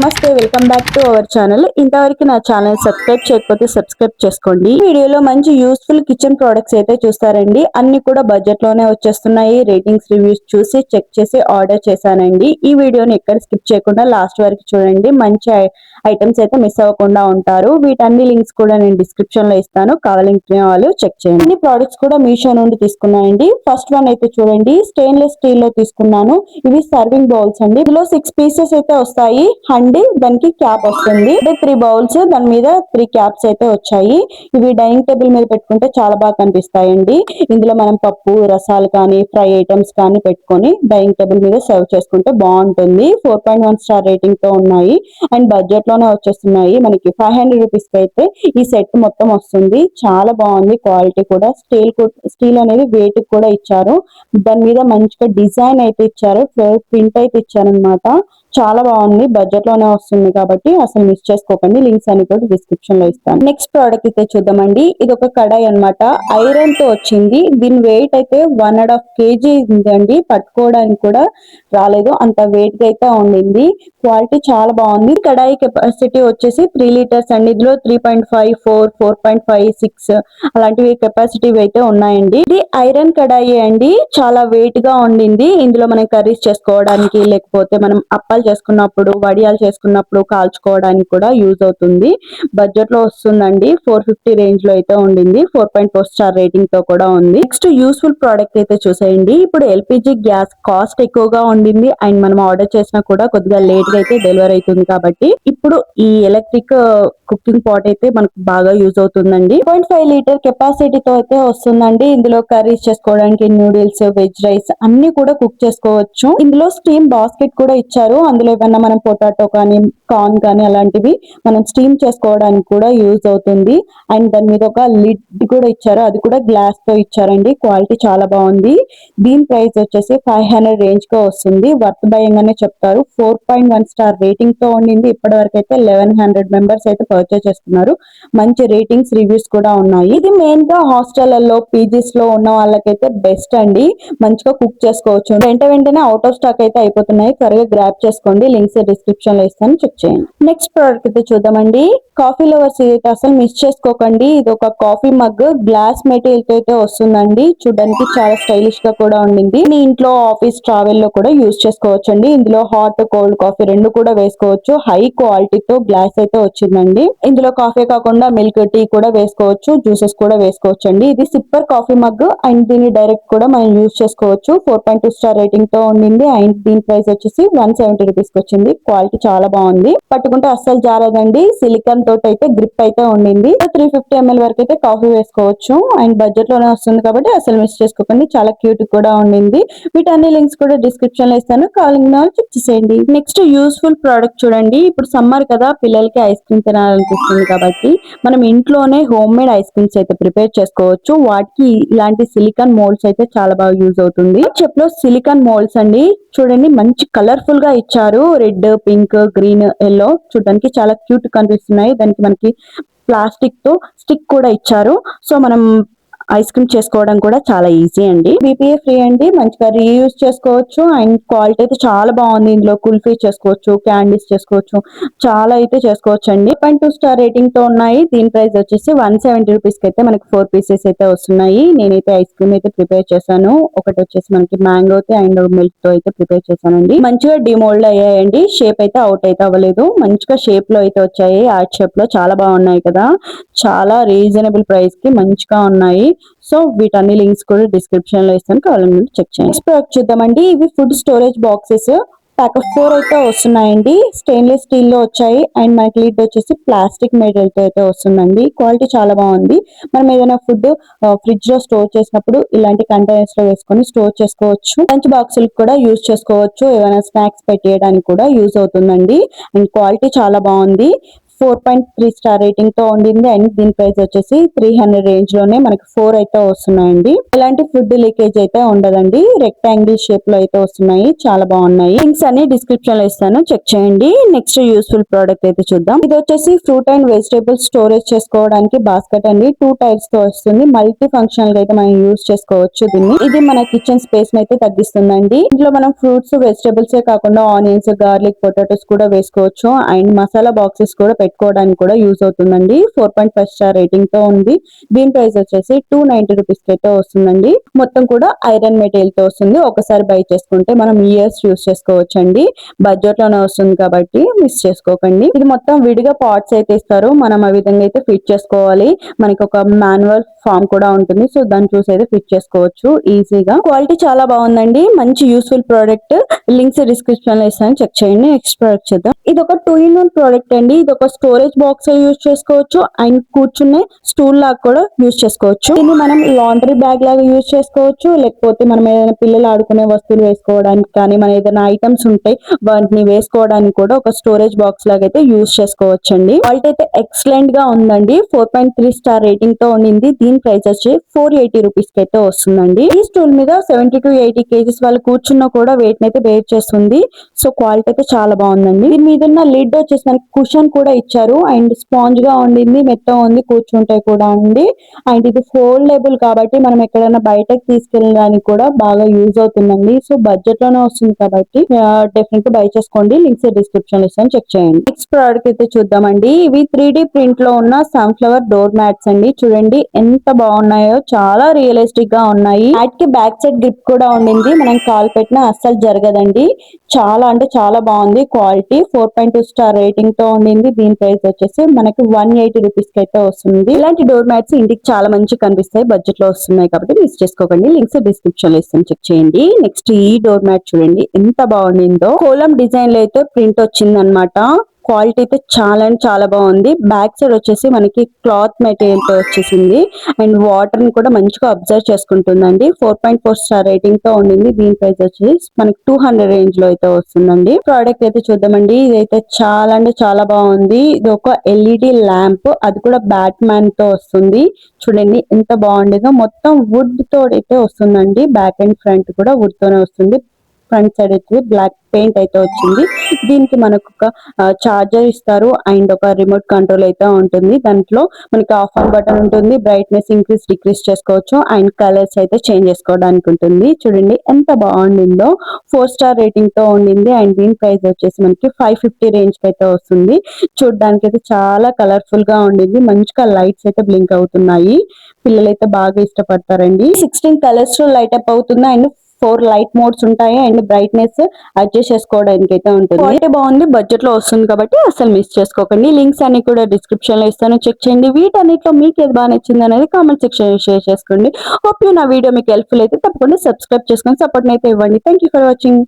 నమస్తే, welcome back to our channel. ఇంతవరకు నా ఛానల్ సబ్స్క్రైబ్ చేయకపోతే సబ్స్క్రైబ్ చేసుకోండి. ఈ వీడియోలో మంచి యూస్ఫుల్ కిచెన్ ప్రొడక్ట్స్ అయితే చూస్తారండి. అన్ని కూడా బడ్జెట్ లోనే వచ్చేస్తున్నాయి. రేటింగ్స్ రివ్యూస్ చూసి చెక్ చేసి ఆర్డర్ చేశానండి. ఈ వీడియోని ఎక్కడ స్కిప్ చేయకుండా లాస్ట్ వరకు చూడండి. మంచి ఐటమ్స్ అయితే మిస్ అవ్వకుండా ఉంటారు. వీటన్ని లింక్స్ కూడా నేను డిస్క్రిప్షన్ లో ఇస్తాను, కావాలనుకునే వాళ్ళు చెక్ చేయండి. అన్ని ప్రొడక్ట్స్ కూడా మీషో నుండి తీసుకున్నానండి. ఫస్ట్ వన్ అయితే చూడండి, స్టెయిన్లెస్ స్టీల్ లో తీసుకున్నాను. ఇవి సర్వింగ్ బౌల్స్ అండి. ఇందులో 6 పీసెస్ అయితే వస్తాయి అండ్ దానికి క్యాప్ వస్తుంది. 3 బౌల్స్, దాని మీద 3 క్యాప్స్ అయితే వచ్చాయి. ఇవి డైనింగ్ టేబుల్ మీద పెట్టుకుంటే చాలా బాగా కనిపిస్తాయండి. ఇందులో మనం పప్పు రసాలు కానీ ఫ్రై ఐటమ్స్ కానీ పెట్టుకొని డైనింగ్ టేబుల్ మీద సర్వ్ చేసుకుంటే బాగుంటుంది. 4.1 స్టార్ రేటింగ్ తో ఉన్నాయి అండ్ బడ్జెట్ లోనే వచ్చేస్తున్నాయి. మనకి 500 రూపీస్ కి అయితే ఈ సెట్ మొత్తం వస్తుంది. చాలా బాగుంది క్వాలిటీ కూడా. స్టీల్ అనేది వెయిట్ కూడా ఇచ్చారు. దాని మీద మంచిగా డిజైన్ అయితే ఇచ్చారు, ప్రింట్ అయితే ఇచ్చారనమాట. చాలా బాగుంది. బడ్జెట్ లోనే వస్తుంది కాబట్టి అసలు మిస్ చేసుకోకండి. లింక్స్ అన్ని కూడా డిస్క్రిప్షన్ లో ఇస్తాను. నెక్స్ట్ ప్రోడక్ట్ అయితే చూద్దామండి. ఇది ఒక కడాయి అన్నమాట. ఐరన్ తో వచ్చింది. దీని వెయిట్ అయితే 1.5 kg ఉందండి. పట్టుకోవడానికి కూడా రాలేదు, అంత వెయిట్ గా అయితే ఉండింది. క్వాలిటీ చాలా బాగుంది. కడాయి కెపాసిటీ వచ్చేసి 3 లీటర్స్ అండి. ఇందులో 3.5, 4, 4.5, 6 అలాంటివి కెపాసిటీ అయితే ఉన్నాయండి. ఇది ఐరన్ కడాయి అండి. చాలా వెయిట్ గా ఉండింది. ఇందులో మనం కర్రీస్ చేసుకోవడానికి, లేకపోతే మనం అప్పాలు చేసుకున్నప్పుడు, వడియాలు చేసుకున్నప్పుడు కాల్చుకోవడానికి కూడా యూజ్ అవుతుంది. బడ్జెట్ లో వస్తుందండి. 450 రేంజ్ లో అయితే ఉండింది. 4.4 స్టార్ రేటింగ్ తో కూడా ఉంది. నెక్స్ట్ యూస్ఫుల్ ప్రోడక్ట్ అయితే చూసేయండి. ఇప్పుడు ఎల్పిజి గ్యాస్ కాస్ట్ ఎక్కువగా ఉండింది అండ్ మనం ఆర్డర్ చేసినా కూడా కొద్దిగా లేట్ గా అయితే డెలివరీ అవుతుంది కాబట్టి ఇప్పుడు ఈ ఎలక్ట్రిక్ కుకింగ్ పాట్ అయితే మనకు బాగా యూజ్ అవుతుందండి. 0.5 లీటర్ కెపాసిటీతో అయితే వస్తుందండి. ఇందులో కర్రీస్ చేసుకోవడానికి, నూడిల్స్, వెజ్ రైస్ అన్ని కూడా కుక్ చేసుకోవచ్చు. ఇందులో స్టీమ్ బాస్కెట్ కూడా ఇచ్చారు. అందులో ఏమన్నా మనం పొటాటో కానీ, కార్న్ కానీ అలాంటివి మనం స్టీమ్ చేసుకోవడానికి కూడా యూజ్ అవుతుంది. అండ్ దాని మీద ఒక లిడ్ కూడా ఇచ్చారు, అది కూడా గ్లాస్ తో ఇచ్చారండి. క్వాలిటీ చాలా బాగుంది. దీని ప్రైస్ వచ్చేసి 500 రేంజ్ గా వస్తుంది. వర్త్ బయింగ్ అనే చెప్తారు. 4.1 స్టార్ రేటింగ్ తో ఉండింది. ఇప్పటి వరకు అయితే 1100 మెంబర్స్ అయితే పర్చేస్ చేస్తున్నారు. మంచి రేటింగ్స్, రివ్యూస్ కూడా ఉన్నాయి. ఇది మెయిన్ గా హాస్టల్లో, పీజీస్ లో ఉన్న వాళ్ళకైతే బెస్ట్ అండి. మంచిగా కుక్ చేసుకోవచ్చు. వెంటనే అవుట్ ఆఫ్ స్టాక్ అయితే అయిపోతున్నాయి. త్వరగా గ్రాప్ చేసుకోండి. లింక్స్ డిస్క్రిప్షన్ లో ఇస్తాను, చెక్ చేయండి. నెక్స్ట్ ప్రోడక్ట్ అయితే చూద్దామండి. కాఫీ లవర్స్ అయితే అసలు మిస్ చేసుకోకండి. ఇది ఒక కాఫీ మగ్ గ్లాస్ మెటీరియల్ తో అయితే వస్తుందండి. చూడడానికి చాలా స్టైలిష్ గా కూడా ఉండింది. మీ ఇంట్లో ఆఫీస్ ట్రావెల్ లో కూడా యూజ్ చేసుకోవచ్చండి. ఇందులో హాట్, కోల్డ్ కాఫీ రెండు కూడా వేసుకోవచ్చు. హై క్వాలిటీతో గ్లాస్ అయితే వచ్చిందండి. ఇందులో కాఫీ కాకుండా మిల్క్, టీ కూడా వేసుకోవచ్చు, జ్యూసెస్ కూడా వేసుకోవచ్చు అండి. ఇది సిప్పర్ కాఫీ మగ్ అండ్ దీన్ని డైరెక్ట్ కూడా మనం యూజ్ చేసుకోవచ్చు. 4.2 స్టార్ రేటింగ్ తో ఉండింది అండ్ దీని ప్రైస్ వచ్చేసి 170 రూపీస్ కి వచ్చింది. క్వాలిటీ చాలా బాగుంది. పట్టుకుంటే అస్సలు జారదండి. సిలికాన్ తోటి అయితే గ్రిప్ అయితే ఉండింది. 350 ml వరకు అయితే కాఫీ వేసుకోవచ్చు అండ్ బడ్జెట్ లోనే వస్తుంది కాబట్టి అసలు మిస్ చేసుకోకండి. చాలా క్యూట్ కూడా ఉండింది. వీటన్ని లింక్స్ కూడా డిస్క్రిప్షన్ లో ఇస్తాను, కావాలనుకున్న వాళ్ళు చెక్ చేసేయండి. నెక్స్ట్ యూస్ఫుల్ ప్రోడక్ట్ చూడండి. ఇప్పుడు సమ్మర్ కదా, పిల్లలకి ఐస్ క్రీమ్ తినాలనిపిస్తుంది కాబట్టి మనం ఇంట్లోనే హోమ్ మేడ్ ఐస్ క్రీమ్స్ అయితే ప్రిపేర్ చేసుకోవచ్చు. వాటికి ఇలాంటి సిలికాన్ మోల్డ్స్ అయితే చాలా బాగా యూజ్ అవుతుంది. చెప్లో సిలికాన్ మోల్డ్స్ అండి. చూడండి మంచి కలర్ఫుల్ గా ఇచ్చారు. రెడ్, పింక్, గ్రీన్, ఎల్లో చూడడానికి చాలా క్యూట్ కనిపిస్తున్నాయి. దానికి మనకి ప్లాస్టిక్ తో స్టిక్ కూడా ఇచ్చారు. సో మనం ఐస్ క్రీమ్ చేసుకోవడం కూడా చాలా ఈజీ అండి. బీపీఏ ఫ్రీ అండి. మంచిగా రీయూజ్ చేసుకోవచ్చు అండ్ క్వాలిటీ అయితే చాలా బాగుంది. ఇందులో కుల్ఫీ చేసుకోవచ్చు, క్యాండీస్ చేసుకోవచ్చు, చాలా అయితే చేసుకోవచ్చు అండి. 2 స్టార్ రేటింగ్ తో ఉన్నాయి. దీని ప్రైస్ వచ్చేసి 170 రూపీస్ కి అయితే మనకి 4 పీసెస్ అయితే వస్తున్నాయి. నేనైతే ఐస్ క్రీమ్ అయితే ప్రిపేర్ చేశాను. ఒకటి వచ్చేసి మనకి మ్యాంగో అండ్ మిల్క్ తో అయితే ప్రిపేర్ చేశానండి. మంచిగా డిమోల్డ్ అయ్యాయండి. షేప్ అయితే అవుట్ అయితే అవ్వలేదు. మంచిగా షేప్ లో అయితే వచ్చాయి. ఆర్ట్ షేప్ లో చాలా బాగున్నాయి కదా. చాలా రీజనబుల్ ప్రైస్ కి మంచిగా ఉన్నాయి. సో వీటన్ని లింక్స్ కూడా డిస్క్రిప్షన్ లో ఇస్తాను, కావాలంటే చెక్ చేయండి. నెక్స్ట్ ప్రోడక్ట్ చూద్దామండి. ఇవి food storage boxes. Pack of 4 అయితే వస్తున్నాయండి. స్టెయిన్లెస్ స్టీల్ లో వచ్చాయి అండ్ మనకి లిడ్ వచ్చేసి ప్లాస్టిక్ మెటీరియల్ తో అయితే వస్తుందండి. క్వాలిటీ చాలా బాగుంది. మనం ఏదైనా ఫుడ్ ఫ్రిడ్జ్ లో స్టోర్ చేసినప్పుడు ఇలాంటి కంటైనర్స్ లో వేసుకొని స్టోర్ చేసుకోవచ్చు. లంచ్ బాక్సులకు కూడా యూజ్ చేసుకోవచ్చు. ఏమైనా స్నాక్స్ పెట్టేయడానికి కూడా యూజ్ అవుతుందండి. అండ్ క్వాలిటీ చాలా బాగుంది. 4.3 స్టార్ రేటింగ్ తో ఉండింది అండ్ దీని ప్రైస్ వచ్చేసి 300 రేంజ్ లోనే మనకి 4 అయితే వస్తున్నాయండి. ఎలాంటి ఫుడ్ లీకేజ్ అయితే ఉండదండి. రెక్టాంగిల్ షేప్ లో అయితే వస్తున్నాయి, చాలా బాగున్నాయి. లింక్స్ అన్ని డిస్క్రిప్షన్ లో ఇస్తాను, చెక్ చేయండి. నెక్స్ట్ యూస్ఫుల్ ప్రోడక్ట్ అయితే చూద్దాం. ఇది వచ్చేసి ఫ్రూట్ అండ్ వెజిటేబుల్స్ స్టోరేజ్ చేసుకోవడానికి బాస్కెట్ అండి. 2 టైర్స్ తో వస్తుంది. మల్టీ ఫంక్షనల్ గా అయితే మనం యూజ్ చేసుకోవచ్చు దీన్ని. ఇది మన కిచెన్ స్పేస్ అయితే తగ్గిస్తుందండి. ఇందులో మనం ఫ్రూట్స్ వెజిటేబుల్స్ కాకుండా ఆనియన్స్, గార్లిక్, పొటాటోస్ కూడా వేసుకోవచ్చు అండ్ మసాలా బాక్సెస్ కూడా పెట్టుకోవడానికి కూడా యూజ్ అవుతుందండి. 4.5 స్టార్ రేటింగ్ తో ఉంది. దీని ప్రైస్ వచ్చేసి 290 రూపీస్ కి అయితే వస్తుందండి. మొత్తం కూడా ఐరన్ మెటీరియల్ తో వస్తుంది. ఒకసారి బై చేసుకుంటే మనం ఇయర్స్ యూజ్ చేసుకోవచ్చు అండి. బడ్జెట్ లోనే వస్తుంది కాబట్టి మిస్ చేసుకోకండి. ఇది మొత్తం విడిగా పార్ట్స్ అయితే ఇస్తారు, మనం ఆ విధంగా అయితే ఫిట్ చేసుకోవాలి. మనకి ఒక మాన్యువల్ ఫామ్ కూడా ఉంటుంది, సో దాన్ని చూసి అయితే ఫిట్ చేసుకోవచ్చు ఈజీగా. క్వాలిటీ చాలా బాగుందండి, మంచి యూస్ఫుల్ ప్రోడక్ట్. లింక్స్ డిస్క్రిప్షన్ లో ఇస్తాను, చెక్ చేయండి. నెక్స్ట్ ప్రోడక్ట్ చూద్దాం. ఇది ఒక 2-in-1 ప్రోడక్ట్ అండి. ఇది ఒక స్టోరేజ్ బాక్స్ యూజ్ చేసుకోవచ్చు అండ్ కూర్చునే స్టూల్ లాగా కూడా యూజ్ చేసుకోవచ్చు. దీన్ని మనం లాండ్రీ బ్యాగ్ లాగా యూజ్ చేసుకోవచ్చు, లేకపోతే మనం ఏదైనా పిల్లలు ఆడుకునే వస్తువులు వేసుకోవడానికి కానీ, మన ఏదైనా ఐటమ్స్ ఉంటాయి వాటిని వేసుకోవడానికి కూడా ఒక స్టోరేజ్ బాక్స్ లాగా అయితే యూజ్ చేసుకోవచ్చు అండి. క్వాలిటీ అయితే ఎక్సలెంట్ గా ఉందండి. 4.3 స్టార్ రేటింగ్ తో ఉండింది. దీని ప్రైస్ వచ్చి 480 రూపీస్ కి అయితే వస్తుందండి. ఈ స్టూల్ మీద 70 to 80 కేజీస్ వాళ్ళు కూర్చున్నా కూడా వెయిట్ అయితే బేర్ చేస్తుంది. సో క్వాలిటీ అయితే చాలా బాగుందండి. దీని మీద ఉన్న లిడ్ వచ్చేసి మనకి కుషన్ కూడా ఇచ్చారు అండ్ స్పాంజ్ గా ఉండింది, మెత్త ఉంది, కూర్చుంటే కూడా ఉంది. అండ్ ఇది ఫోల్డబుల్ కాబట్టి మనం ఎక్కడైనా బయటకు తీసుకెళ్ళడానికి కూడా బాగా యూజ్ అవుతుందండి. సో బడ్జెట్ లోనే వస్తుంది కాబట్టి డెఫినెట్ గా బై చేసుకోండి. లింక్స్ డిస్క్రిప్షన్ లో ఇస్తాను, చెక్ చేయండి. నెక్స్ట్ ప్రోడక్ట్ అయితే చూద్దామండి. ఇవి 3D ప్రింట్ లో ఉన్న సన్ఫ్లవర్ డోర్ మ్యాట్స్ అండి. చూడండి ఎంత బాగున్నాయో, చాలా రియలిస్టిక్ గా ఉన్నాయి. మ్యాట్ కి బ్యాక్ సైడ్ గ్రిప్ కూడా ఉండింది, మనం కాల్ పెట్టినా అస్సలు జరగదండి. చాలా అంటే చాలా బాగుంది క్వాలిటీ. 4.2 స్టార్ రేటింగ్ తో ఉండింది. దీని ప్రైస్ వచ్చేసి మనకి 180 రూపీస్ కి అయితే వస్తుంది. ఇలాంటి డోర్ మ్యాట్స్ ఇంటికి చాలా మంచి కనిపిస్తాయి, బడ్జెట్ లో వస్తున్నాయి కాబట్టి మిస్ చేసుకోకండి. లింక్స్ డిస్క్రిప్షన్ లో ఇస్తాను, చెక్ చేయండి. నెక్స్ట్ ఈ డోర్ మ్యాట్ చూడండి ఎంత బాగుండిందో. కోలం డిజైన్ లో అయితే ప్రింట్ వచ్చింది అనమాట. క్వాలిటీ అయితే చాలా అంటే చాలా బాగుంది. బ్యాక్ సైడ్ వచ్చేసి మనకి క్లాత్ మెటీరియల్ తో వచ్చేసింది అండ్ వాటర్ ని కూడా మంచిగా అబ్జర్వ్ చేసుకుంటుందండి. 4.4 స్టార్ రేటింగ్ తో ఉండింది. దీని ప్రైస్ వచ్చేసి మనకి 200 రేంజ్ లో అయితే వస్తుందండి. ప్రోడక్ట్ అయితే చూద్దామండి. ఇదైతే చాలా అంటే చాలా బాగుంది. ఇది ఒక ఎల్ఈడి ల్యాంప్, అది కూడా బ్యాట్ మ్యాన్ తో వస్తుంది. చూడండి ఎంత బాగుండేదో. మొత్తం వుడ్ తో అయితే వస్తుందండి. బ్యాక్ అండ్ ఫ్రంట్ కూడా వుడ్ తోనే వస్తుంది. ఫ్రంట్ సైడ్ అయితే బ్లాక్ పెయింట్ అయితే వచ్చింది. దీనికి మనకు ఒక చార్జర్ ఇస్తారు అండ్ ఒక రిమోట్ కంట్రోల్ అయితే ఉంటుంది. దాంట్లో మనకి ఆఫ్ ఆన్ బటన్ ఉంటుంది, బ్రైట్నెస్ ఇంక్రీస్ డిక్రీస్ చేసుకోవచ్చు అండ్ కలర్స్ అయితే చేంజ్ చేసుకోవడానికి ఉంటుంది. చూడండి ఎంత బాగుండిందో. 4 స్టార్ రేటింగ్ తో ఉండింది అండ్ దీని ప్రైస్ వచ్చేసి మనకి 550 రేంజ్ కి అయితే వస్తుంది. చూడడానికి అయితే చాలా కలర్ఫుల్ గా ఉండింది. మంచిగా లైట్స్ అయితే బ్లింక్ అవుతున్నాయి. పిల్లలైతే బాగా ఇష్టపడతారండి. 16 కలర్స్ లో లైట్ అప్ అవుతుంది అండ్ 4 లైట్ మోడ్స్ ఉంటాయి అండ్ బ్రైట్నెస్ అడ్జస్ట్ చేసుకోవడానికి అయితే ఉంటుంది. క్వాలిటీ బాగుంది, బడ్జెట్ లో వస్తుంది కాబట్టి అసలు మిస్ చేసుకోకండి. లింక్స్ అన్ని కూడా డిస్క్రిప్షన్ లో ఇస్తాను, చెక్ చేయండి. వీటన్నిటిలో మీకు ఏది బాగా నచ్చింది అనేది కామెంట్ సెక్షన్ లో షేర్ చేసుకోండి. హోప్ యూ నా వీడియో మీకు హెల్ప్ఫుల్ అయితే తప్పకుండా సబ్స్క్రైబ్ చేసుకొని సపోర్ట్ అయితే ఇవ్వండి. Thank you for watching.